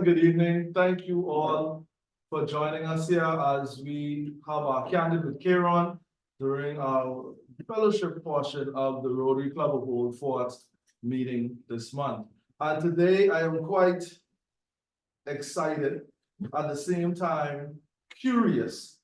good evening. Thank you all for joining us here as we have our Candid with Kieran during our fellowship portion of the Rotary Club of Old Forts meeting this month. And today I am quite excited, at the same time curious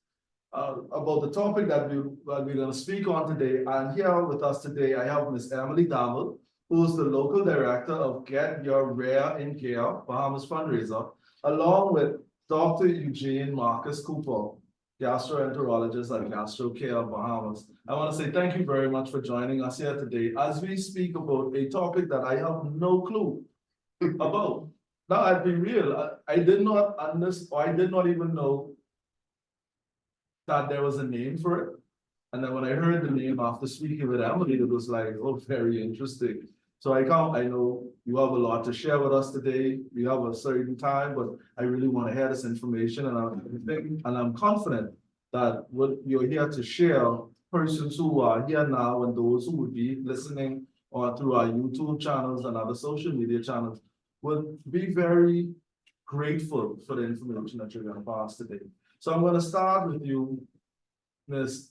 about the topic that we're going to speak on today. And here with us today, I have Miss Emily Darville, who's the local director of Get Your Rare in Care Bahamas fundraiser, along with Dr. Eugene Cooper, gastroenterologist at GastroCare Bahamas. I want to say thank you very much for joining us here today as we speak about a topic that I have no clue about. Now, I'll be real, I did not understand, or I did not even know that there was a name for it. And then when I heard the name after speaking with Emily, it was like, oh, very interesting. So I know you have a lot to share with us today. We have a certain time, but I really want to hear this information, and I'm confident that what you're here to share, persons who are here now and those who would be listening or through our YouTube channels and other social media channels, will be very grateful for the information that you're going to pass today. So I'm going to start with you, Miss.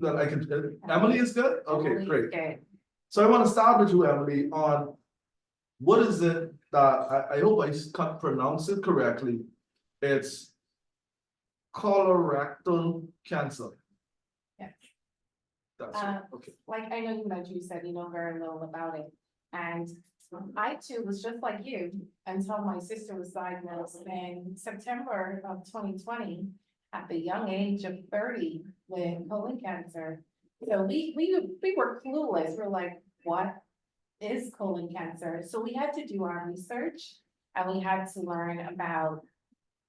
Emily is good? Okay, great. Okay. So I want to start with you, Emily, on what is it that I hope I pronounce it correctly. It's colorectal cancer. Yes. That's it. Okay. Like I know you said you know very little about it. And I too was just like you until my sister was diagnosed in September of 2020 at the young age of 30 with colon cancer. So we were clueless. We're like, what is colon cancer? So we had to do our research and we had to learn about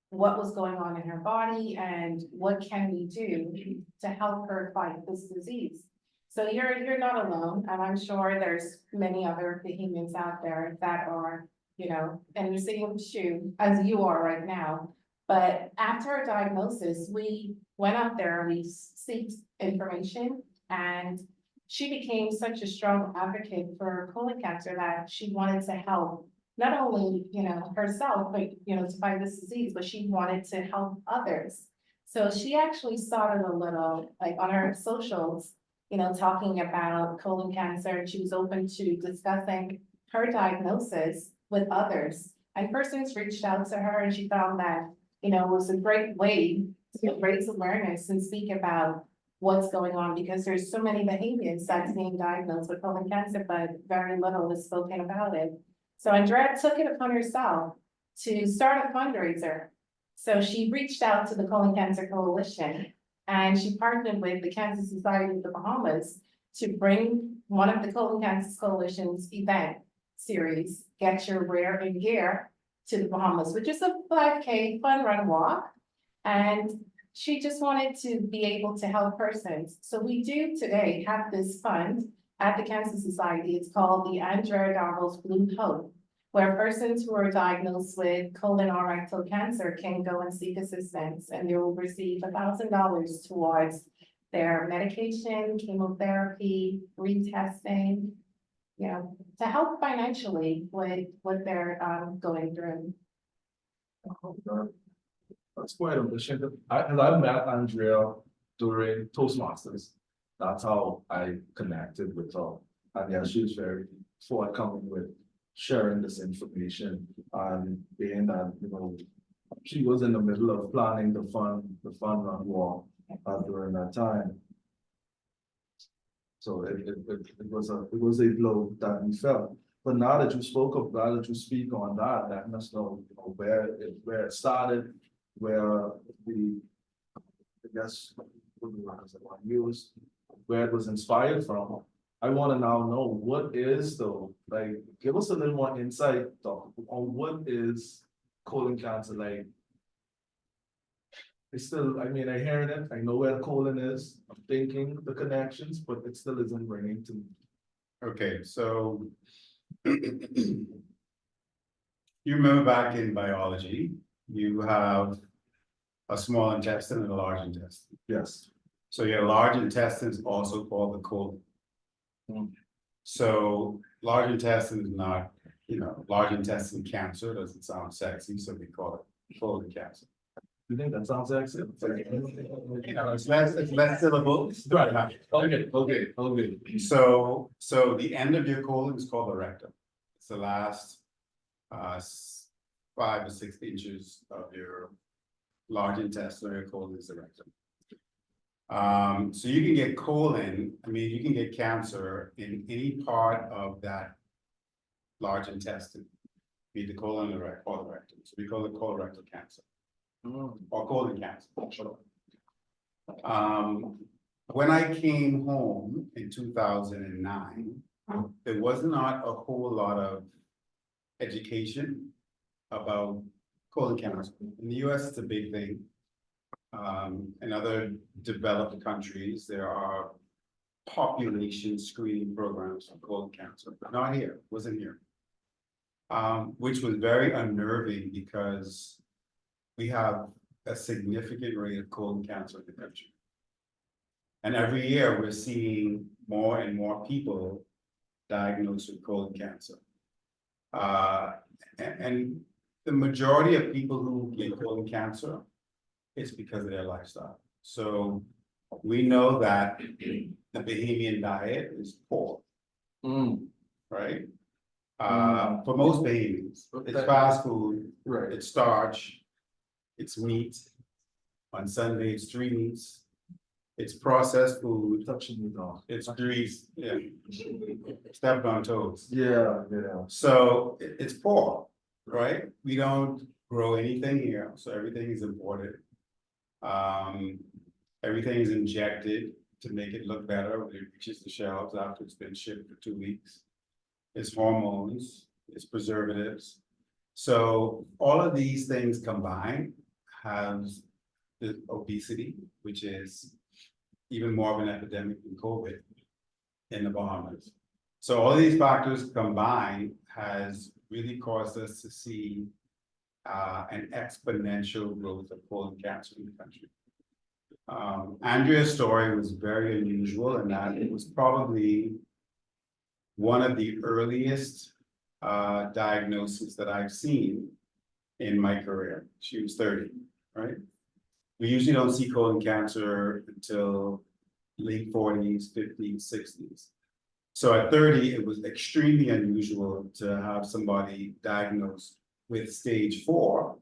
what was going on in her body and what can we do to help her fight this disease. So you're not alone, and I'm sure there's many other behemoths out there that are, you know, in the same shoe as you are right now. But after her diagnosis, we went out there, we sought information, and she became such a strong advocate for colon cancer that she wanted to help not only, you know, herself, but, you know, to fight this disease, but she wanted to help others. So she actually started a little, like on her socials, you know, talking about colon cancer. She was open to discussing her diagnosis with others. And persons reached out to her and she found that, you know, it was a great way to raise awareness and speak about what's going on, because there's so many behaviors that's being diagnosed with colon cancer, but very little is spoken about it. So Andrea took it upon herself to start a fundraiser. So she reached out to the Colon Cancer Coalition and she partnered with the Cancer Society of the Bahamas to bring one of the Colon Cancer Coalition's event series, Get Your Rare in Gear, to the Bahamas, which is a 5K fun run walk. And she just wanted to be able to help persons. So we do today have this fund at the Cancer Society. It's called the Emily Darville's Blue Hope, where persons who are diagnosed with colon or rectal cancer can go and seek assistance, and they will receive $1,000 towards their medication, chemotherapy, retesting, you know, to help financially with what they're going through. That's quite ambition. I've met Andrea during Toastmasters. That's how I connected with her. And yeah, she was very forthcoming with sharing this information, and being that, you know, she was in the middle of planning the fun run walk during that time. So it was a blow that we felt. But now that you speak on that, let us know, you know, where it started, where where it was inspired from. I want to now know what is give us a little more insight on what is colon cancer like. It's still, I mean, I hear it, I know where colon is, I'm thinking the connections, but it still isn't ringing to me. Okay, so you remember back in biology, you have a small intestine and a large intestine. Yes. So your large intestine is also called the colon. So large intestine is not large intestine cancer doesn't sound sexy, so we call it colon cancer. You think that sounds excellent? It's less syllables. Right, okay. So the end of your colon is called the rectum. It's the last 5 to 6 inches of your large intestine, or your colon is the rectum. So you can get colon, you can get cancer in any part of that large intestine, be it the colon or the rectum. So we call it colorectal cancer or colon cancer. When I came home in 2009, there was not a whole lot of education about colon cancer. In the US, it's a big thing. In other developed countries, there are population screening programs for colon cancer, but not here, wasn't here. Which was very unnerving because we have a significant rate of colon cancer in the country. And every year we're seeing more and more people diagnosed with colon cancer. And the majority of people who get colon cancer, it's because of their lifestyle. So we know that the Bahamian diet is poor, right? For most Bahamians, it's fast food, Right. it's starch, it's meat. On Sunday, it's 3 meats. It's processed food. Touching me off. It's grease, yeah. Stepped on toes. Yeah. So it's poor, right? We don't grow anything here, so everything is imported. Everything is injected to make it look better when it reaches the shelves after it's been shipped for 2 weeks. It's hormones, it's preservatives. So all of these things combined have the obesity, which is even more of an epidemic than COVID in the Bahamas. So all these factors combined has really caused us to see an exponential growth of colon cancer in the country. Andrea's story was very unusual in that it was probably one of the earliest diagnoses that I've seen in my career. She was 30, right? We usually don't see colon cancer until late 40s, 50s, 60s. So at 30, it was extremely unusual to have somebody diagnosed with stage 4,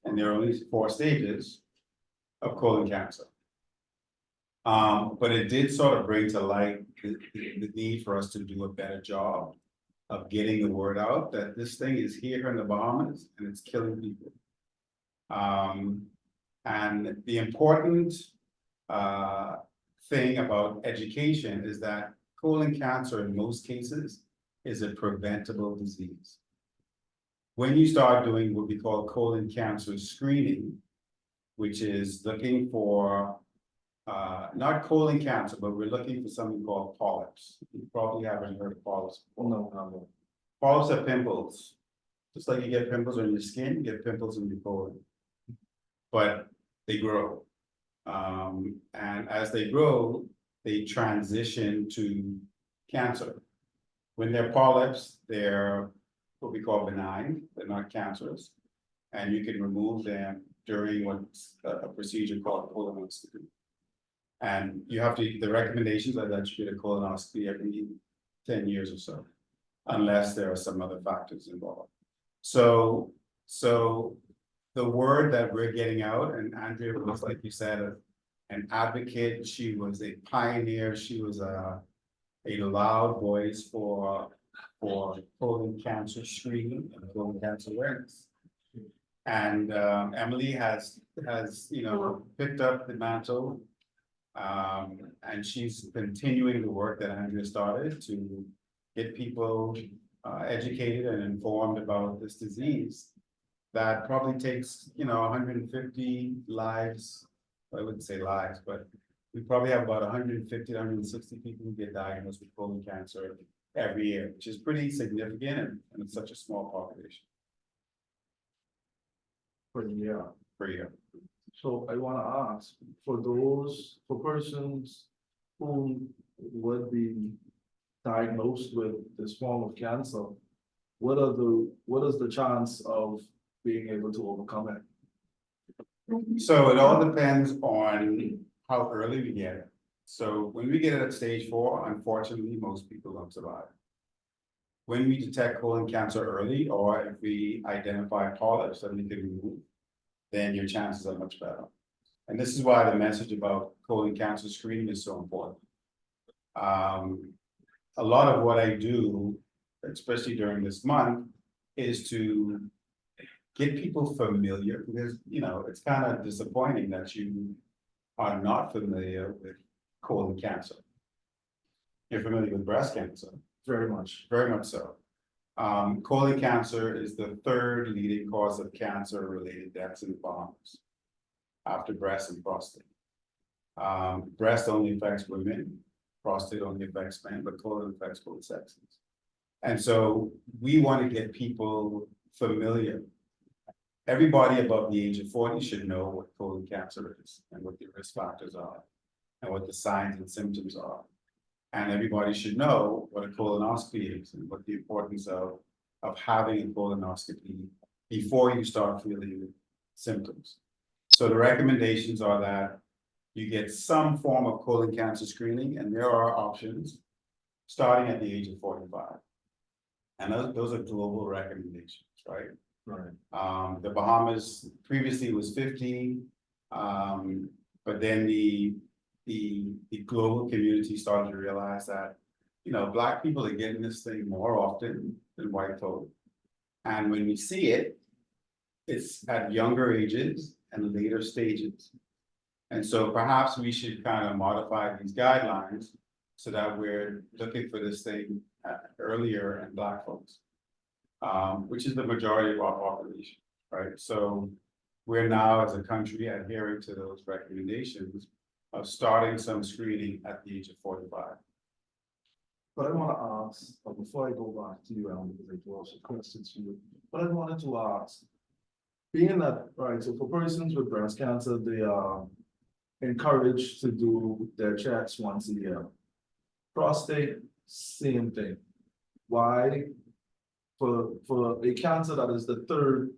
and there are only 4 stages of colon cancer. But it did sort of bring to light the need for us to do a better job of getting the word out that this thing is here in the Bahamas and it's killing people. And the important thing about education is that colon cancer in most cases is a preventable disease. When you start doing what we call colon cancer screening, which is looking for not colon cancer, but we're looking for something called polyps. You probably haven't heard of polyps before. No. Polyps are pimples. Just like you get pimples on your skin, you get pimples in your colon. But they grow. And as they grow, they transition to cancer. When they're polyps, they're what we call benign, they're not cancerous. And you can remove them during what's a procedure called colonoscopy. And you have to, the recommendations are that you get a colonoscopy every 10 years or so, unless there are some other factors involved. So the word that we're getting out, and Andrea was, like you said, an advocate, she was a pioneer, she was a loud voice for colon cancer screening and colon cancer awareness. And Emily has picked up the mantle, and she's continuing the work that Andrea started to get people educated and informed about this disease that probably takes 150 lives. I wouldn't say lives, but we probably have about 150 to 160 people who get diagnosed with colon cancer every year, which is pretty significant, and it's such a small population. Per year. Per year. So I want to ask, for persons who would be diagnosed with this form of cancer, what is the chance of being able to overcome it? So it all depends on how early we get it. So when we get it at stage 4, unfortunately, most people don't survive. When we detect colon cancer early, or if we identify polyps that we can remove, then your chances are much better. And this is why the message about colon cancer screening is so important. A lot of what I do, especially during this month, is to get people familiar, because, you know, it's kind of disappointing that you are not familiar with colon cancer. You're familiar with breast cancer. Very much. Very much so. Colon cancer is the 3rd leading cause of cancer-related deaths in the Bahamas, after breast and prostate. Breast only affects women, prostate only affects men, but colon affects both sexes. And so we want to get people familiar. Everybody above the age of 40 should know what colon cancer is, and what the risk factors are, and what the signs and symptoms are. And everybody should know what a colonoscopy is, and what the importance of having a colonoscopy before you start feeling symptoms. So the recommendations are that you get some form of colon cancer screening, and there are options starting at the age of 45. And those are global recommendations, right? Right. The Bahamas previously was 50, but then the global community started to realize that, you know, Black people are getting this thing more often than white folk. And when we see it, it's at younger ages and later stages. And so perhaps we should kind of modify these guidelines so that we're looking for this thing earlier in Black folks, which is the majority of our population, right? So we're now, as a country, adhering to those recommendations of starting some screening at the age of 45. But I want to ask, before I go back to you, Alan, because I do also questions for you, but I wanted to ask, being that, right, so for persons with breast cancer, they are encouraged to do their checks once a year. Prostate, same thing. Why? For a cancer that is the third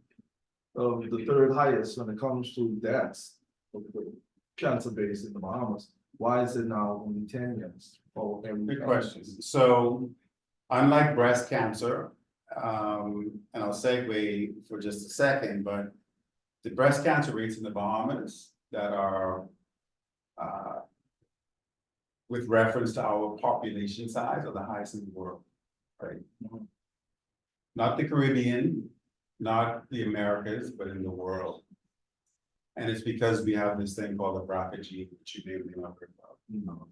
highest when it comes to deaths, cancer base in the Bahamas, why is it now only 10 years? Good question. So unlike breast cancer, and I'll segue for just a second, but the breast cancer rates in the Bahamas that are with reference to our population size are the highest in the world, right? Mhm. Not the Caribbean, not the Americas, but in the world. And it's because we have this thing called the BRCA gene, which you may or may not heard about. No.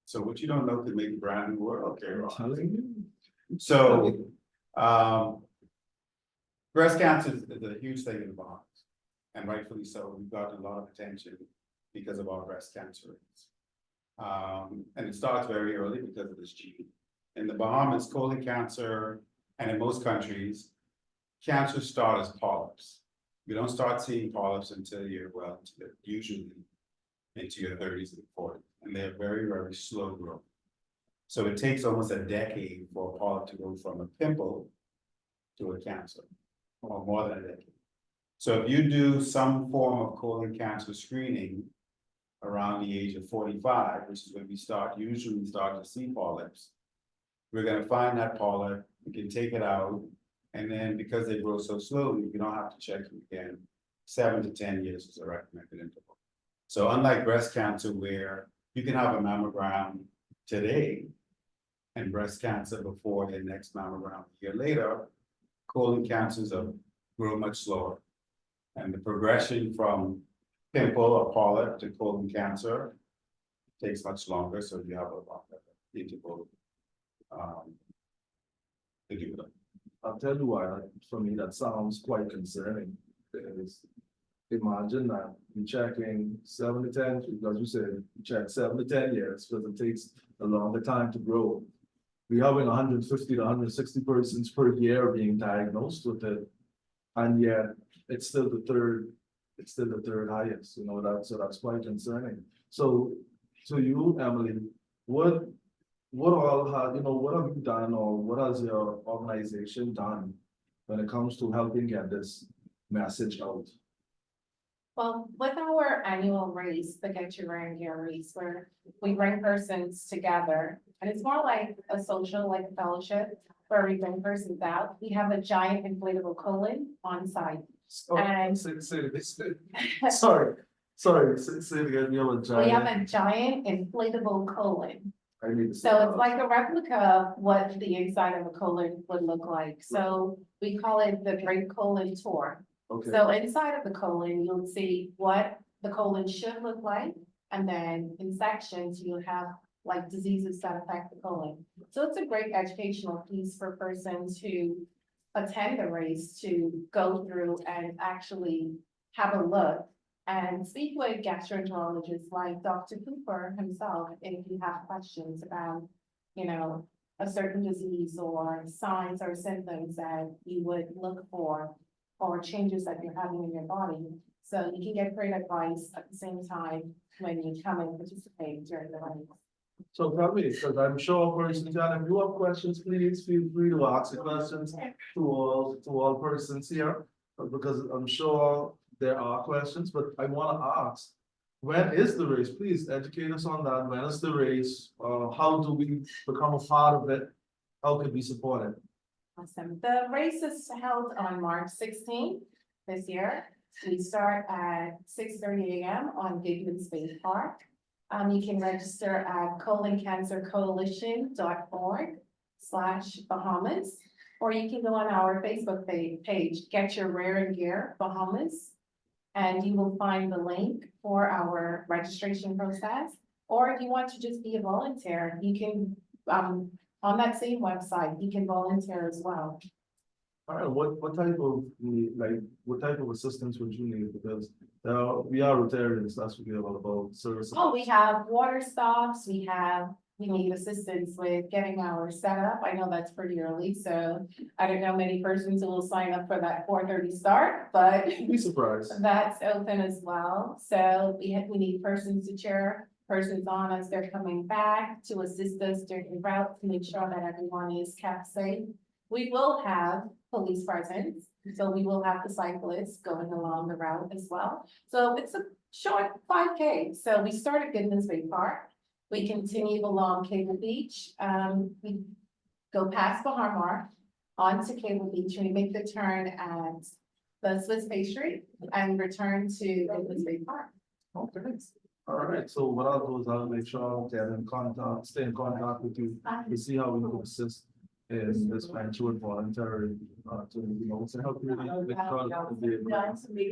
So what you don't know could make a brand new world, okay, I'm Rob? telling you. So, breast cancer is a huge thing in the Bahamas, and rightfully so. We've gotten a lot of attention because of our breast cancer rates. And it starts very early because of this gene. In the Bahamas, colon cancer, and in most countries, cancer start as polyps. You don't start seeing polyps until you're usually into your 30s and 40s, and they're very, very slow growth. So it takes almost a decade for a polyp to go from a pimple to a cancer, or more than a decade. So if you do some form of colon cancer screening around the age of 45, which is when we usually start to see polyps, we're going to find that polyp, we can take it out, and then because they grow so slowly, we don't have to check them again. 7 to 10 years is a recommended interval. So unlike breast cancer, where you can have a mammogram today and breast cancer before the next mammogram a year later, colon cancers grow much slower. And the progression from pimple or polyp to colon cancer takes much longer, so you have a longer interval to do that. I'll tell you why, for me, that sounds quite concerning. Because imagine that you're checking 7 to 10, because you said you check 7 to 10 years, because it takes a longer time to grow. We're having 150 to 160 persons per year being diagnosed with it. And yet it's still the third highest, so that's quite concerning. So you, Emily, what what all have, what have you done or what has your organization done when it comes to helping get this message out? Well, with our annual race, the Get Your Rare Gear race, where we bring persons together, and it's more like a social, like a fellowship, where we bring persons out. We have a giant inflatable colon on site. Oh, And- say sorry, say it again, you have a We have giant. a giant inflatable colon. I need to say So that. it's like a replica of what the inside of a colon would look like. So we call it the Great Colon Tour. Okay, So inside of the colon, you'll see what the colon should look like. And then in sections, you have like diseases that affect the colon. So it's a great educational piece for persons who attend the race to go through and actually have a look and speak with gastroenterologists like Dr. Cooper himself, if you have questions about, a certain disease or signs or symptoms that you would look for or changes that you're having in your body. So you can get great advice at the same time when you come and participate during the race. so tell me, because I'm sure persons, and if you have questions, please feel free to ask the questions to all persons here. Because I'm sure there are questions, but I want to ask, when is the race? Please educate us on that. When is the race? How do we become a part of it? How can we support it? Awesome. The race is held on March 16th this year. We start at 6:30 a.m. on Gigman Space Park. You can register at coloncancercoalition.org/Bahamas, or you can go on our Facebook page, Get Your Rare Gear Bahamas. And you will find the link for our registration process. Or if you want to just be a volunteer, you can, on that same website, you can volunteer as well. All right, what type of, what type of assistance would you need? Because we are Rotarians, that's what we're all about, service. Oh, we have water stops, we need assistance with getting our setup. I know that's pretty early, so I don't know many persons who will sign up for that 4:30 start, but You'd be surprised. that's open as well. So we need persons to cheer persons on as they're coming back, to assist us during the route, to make sure that everyone is kept safe. We will have police presence, so we will have the cyclists going along the route as well. So it's a short 5K. So we start at Goodman's Bay Park. We continue along Cable Beach. We go past Bahamar onto Cable Beach, and we make the turn at the Swiss Pastry and return to Goodman's Bay Park. Okay, all right, so what I'll do is I'll make sure I'll stay in contact with you to see how we can assist in this financial and voluntary, to help you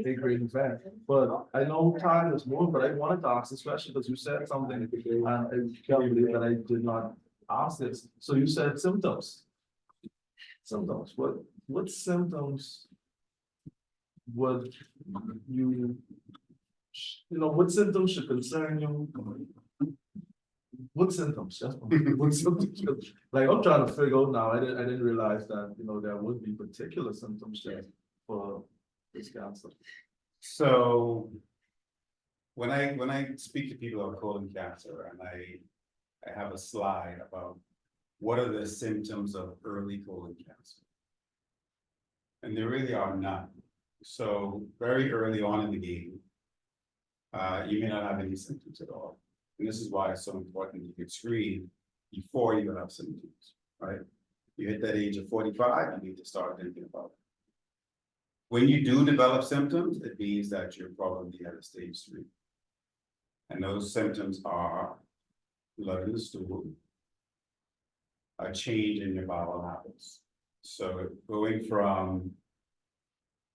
a great event. But I know time is more, but I wanted to ask this question because you said something, and I can't believe that I did not ask this. So you said symptoms. Symptoms, what symptoms would you, what symptoms should concern you? What symptoms? Just what symptoms? Like, I'm trying to figure out now. I didn't realize that, there would be particular symptoms just for this cancer. So when I speak to people about colon cancer, and I have a slide about what are the symptoms of early colon cancer. And there really are none. So very early on in the game, you may not have any symptoms at all. And this is why it's so important to get screened before you have symptoms, right? You hit that age of 45, you need to start thinking about it. When you do develop symptoms, it means that you're probably at a stage 3. And those symptoms are blood in the stool, a change in your bowel habits. So going from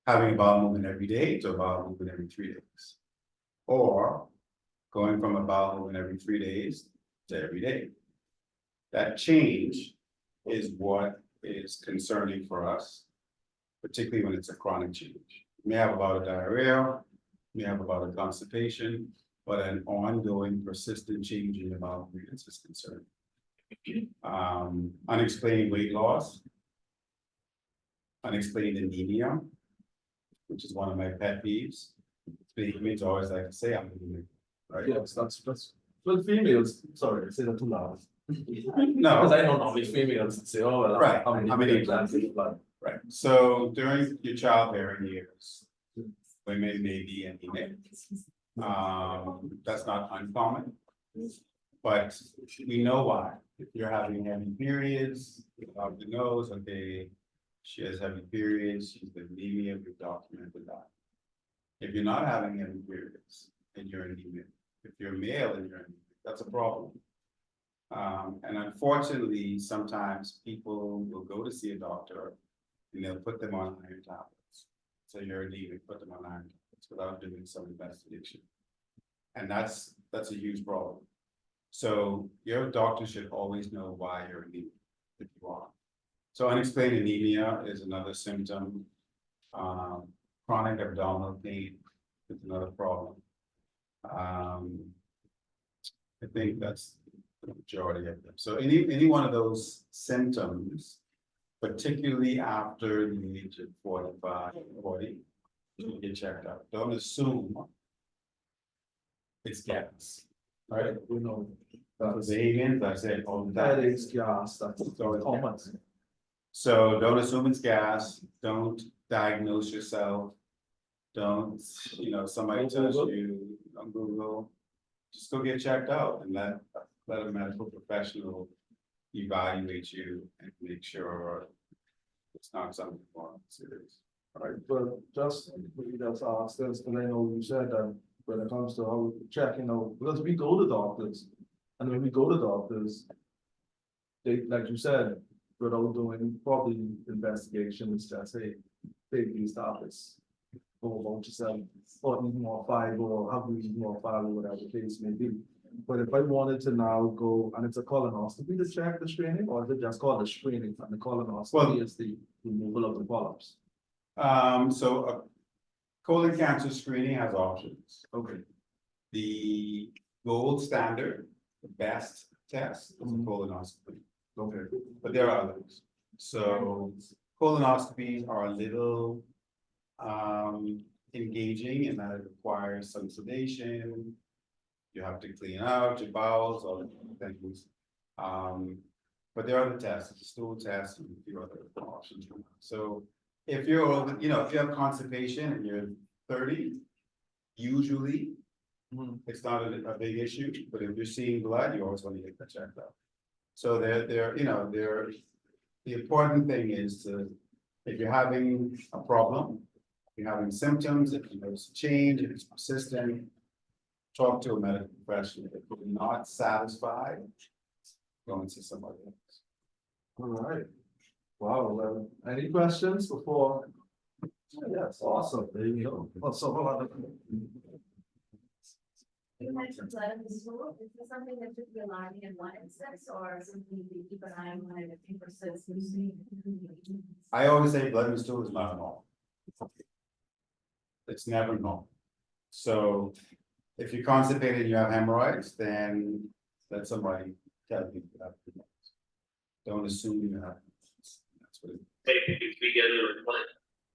having a bowel movement every day to a bowel movement every 3 days. Or going from a bowel movement every 3 days to every day. That change is what is concerning for us, particularly when it's a chronic change. You may have a bout of diarrhea, you may have a bout of constipation, but an ongoing persistent change in your bowel movements is concerning. Unexplained weight loss, unexplained anemia, which is one of my pet peeves. Females always like to say I'm anemic, right? Yes, that's, well, females, sorry, I say that too loud. No. Because I know normally females say, oh, well, Right, how many how many glands in the blood? Right, so during your childbearing years, women may be anemic. That's not uncommon. But we know why. If you're having heavy periods, the nose, okay, she has heavy periods, she's anemia, we documented that. If you're not having heavy periods and you're anemic, if you're male and you're anemic, that's a problem. And unfortunately, sometimes people will go to see a doctor and they'll put them on iron tablets. So you're anemic, put them on iron tablets without doing some investigation. And that's a huge problem. So your doctor should always know why you're anemic, if you are. So unexplained anemia is another symptom. Chronic abdominal pain is another problem. I think that's the majority of them. So any one of those symptoms, particularly after the age of 45, 40, you get checked out. Don't assume it's gas, right? You know, Because I said all the that time. is gas, that's So common. So don't assume it's gas, don't diagnose yourself. Don't, somebody tells you on Google, just go get checked out and let a medical professional evaluate you and make sure it's not something more serious. Right, but just ask this, because I know you said that when it comes to how checking out, because we go to doctors, and when we go to doctors, they, like you said, without doing probably investigations, just say, take these tablets, go about yourself, or eat more fiber, or have you eat more fiber, whatever the case may be. But if I wanted to now go, and it's a colonoscopy to check the screening, or is it just called the screening, and the colonoscopy is the removal of the polyps? So a colon cancer screening has options. Okay. The gold standard, the best test is a colonoscopy. Okay. But there are others. So colonoscopies are a little engaging in that it requires some sedation. You have to clean out your bowels, all the things. But there are other tests, the stool test, and a few other options. So if you're, if you have constipation and you're 30, usually it's not a big issue, but if you're seeing blood, you always want to get that checked out. So the important thing is if you're having a problem, if you're having symptoms, if you notice a change, if it's persistent, talk to a medical professional. If you're not satisfied, go and see somebody else. All right. Wow, well, any questions before? Yes, awesome, there you go. Oh, so hold on. You mentioned blood in the stool. Is this something that should be alarming in one instance or something to keep an eye on if it persists? I always say blood in the stool is not normal. It's never normal. So if you're constipated and you have hemorrhoids, then let somebody tell you that. Don't assume you have. That's what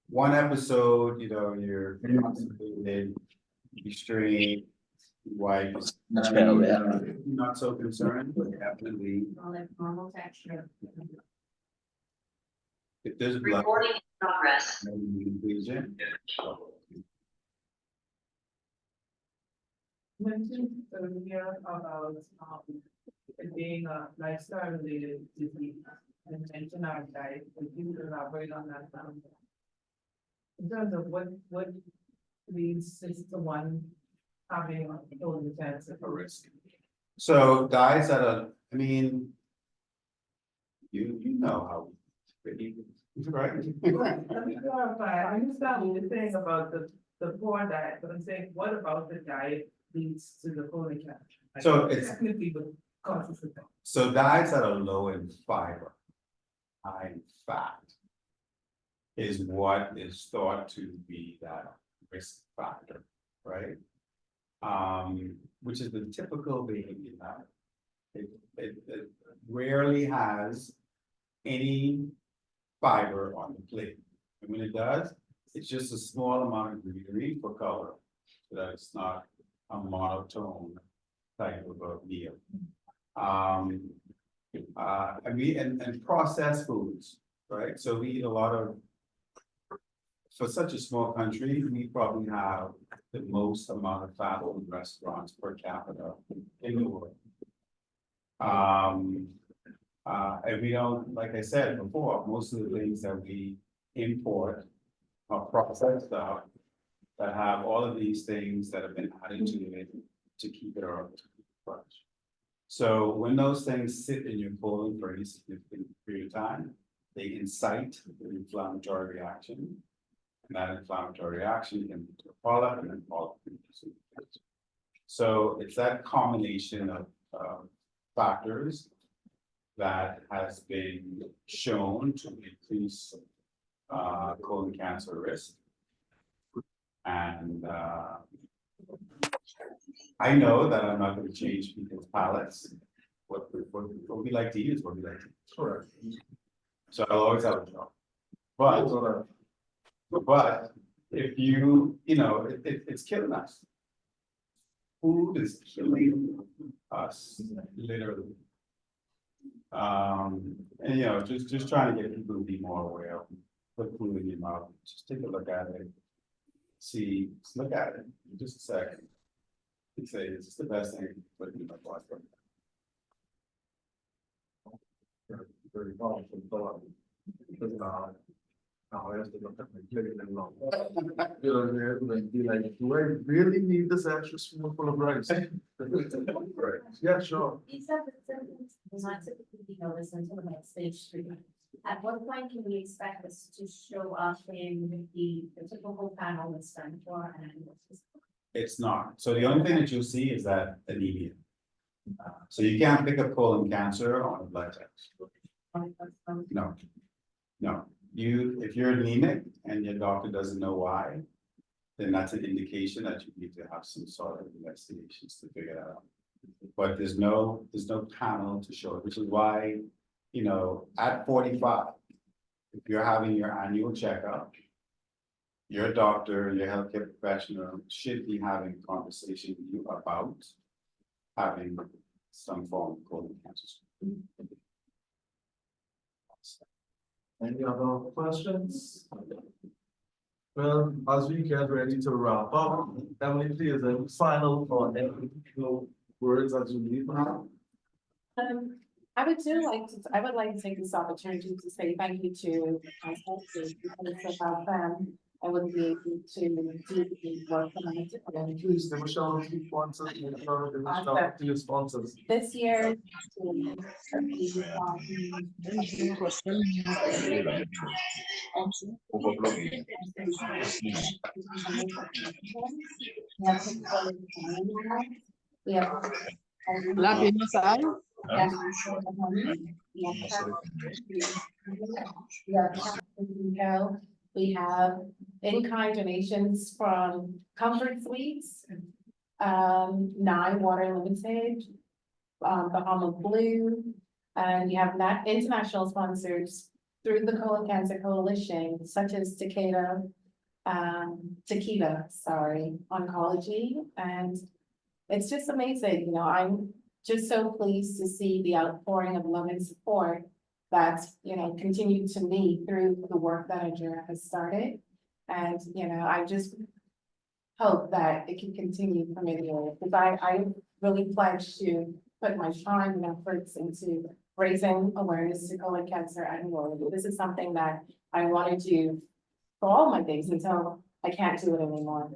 one episode, you're constipated, you strain, wipe. Not so concerned, but definitely. All that normal texture. If there's blood. Recording in progress. Mentioned earlier about it being a lifestyle related disease and mention our diet. Would you elaborate on that? In terms of what leads to one having colon cancer A risk. So diets that are, you know how. Right? Let me clarify. I understand what you're saying about the poor diet, but I'm saying, what about the diet leads to the colon cancer? So it's- Technically what causes it. So diets that are low in fiber, high in fat, is what is thought to be that risk factor, right? Which is the typical behavior diet. It rarely has any fiber on the plate. And when it does, it's just a small amount of greenery for color, so that it's not a monotone type of a meal. And processed foods, right? So we eat a lot of. For such a small country, we probably have the most amount of fast food restaurants per capita in the world. And we don't, like I said before, most of the things that we import are processed stuff that have all of these things that have been added to it to keep it fresh. So when those things sit in your colon for any significant period of time, they incite an inflammatory reaction. And that inflammatory reaction can lead to a polyp and then polyp can produce cancer. So it's that combination of factors that has been shown to increase colon cancer risk. And I know that I'm not going to change people's palates. What we like to eat is what we like to eat. Correct. So I'll always have a job. But if it's killing us. Food is killing us, literally. And just trying to get people to be more aware of put food in your mouth. Just take a look at it. Just look at it. Just a second. You say it's the best thing to put in my body. Very powerful thought. Because now I have to look at my plate and long. Be like, do I really need this extra spoonful of rice? Yeah, sure. These are the symptoms will not typically be noticed until about stage 3. At what point can we expect this to show up in the typical panel that's done for and It's not. So the only thing that you'll see is that anemia. So you can't pick up colon cancer on a blood test. No. If you're anemic and your doctor doesn't know why, then that's an indication that you need to have some sort of investigations to figure that out. But there's no panel to show it, which is why, at 45, if you're having your annual checkup, your doctor, your healthcare professional should be having a conversation with you about having some form of colon cancer. Any other questions? Well, as we get ready to wrap up, Emily, please, any final or any words that you leave now? I would like to take this opportunity to say thank you to my sponsors, because without them, I wouldn't be able to do the work that I do. And please, the Michelle to sponsors, to your sponsors. This year. We have. We have in-kind donations from Comfort Suites, 9 Water Limited, Bahama Blue, and you have international sponsors through the Colon Cancer Coalition, such as Takeda, Oncology, and it's just amazing. I'm just so pleased to see the outpouring of love and support that's, continued to me through the work that Adjura has started. And, I just hope that it can continue for many years, because I really pledge to put my time and efforts into raising awareness to colon cancer annually. This is something that I want to do for all my days until I can't do it anymore.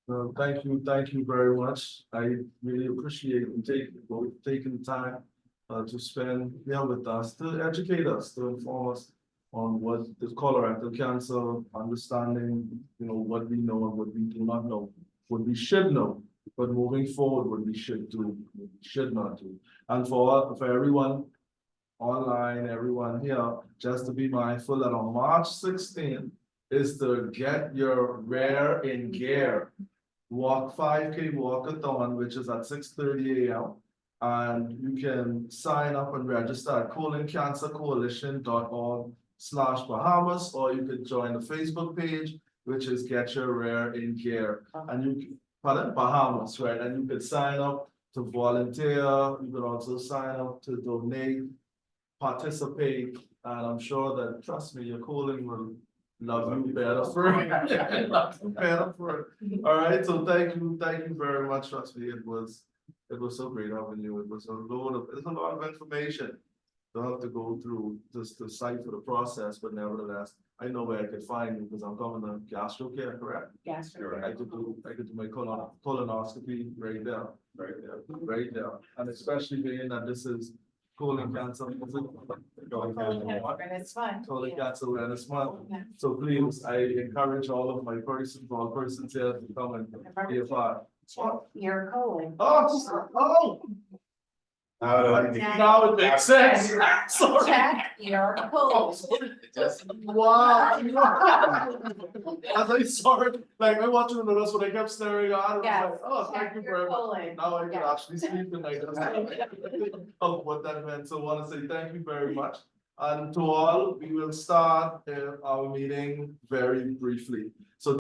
Well, thank you very much. I really appreciate you taking the time to spend here with us, to educate us, to inform us on what is colorectal cancer, understanding, what we know and what we do not know, what we should know, but moving forward, what we should do, what we should not do. And for everyone online, everyone here, just to be mindful that on March 16th is to get your rare in gear. Walk 5K walkathon, which is at 6:30 a.m. And you can sign up and register at coloncancercoalition.org/Bahamas, or you could join the Facebook page, which is Get Your Rare in Gear. And Bahamas, right? And you could sign up to volunteer. You can also sign up to donate, participate, and I'm sure that, trust me, your colon will love you better for it. Love you better for it. All right, so thank you very much. Trust me, it was so great having you. It's a lot of information to have to go through just to cite for the process, but nevertheless, I know where I could find you because I'm coming to gastro care, correct? Gastro. I could do my colonoscopy right there, right there, and especially being that this is colon cancer. And it's fun. Colon Yeah. cancer awareness month. Yeah. So please, I encourage all of my all persons here to come and be a part. Check your colon. Oh, now it makes sense. Sorry. Check your colon. Wow. As I saw it, like I want you to notice when I kept staring at it, I was Yes. like, oh, thank you Check your very much. colon. Now I can Yeah. actually sleep tonight. Of what that meant. So I want to say thank you very much. And to all, we will start our meeting very briefly. So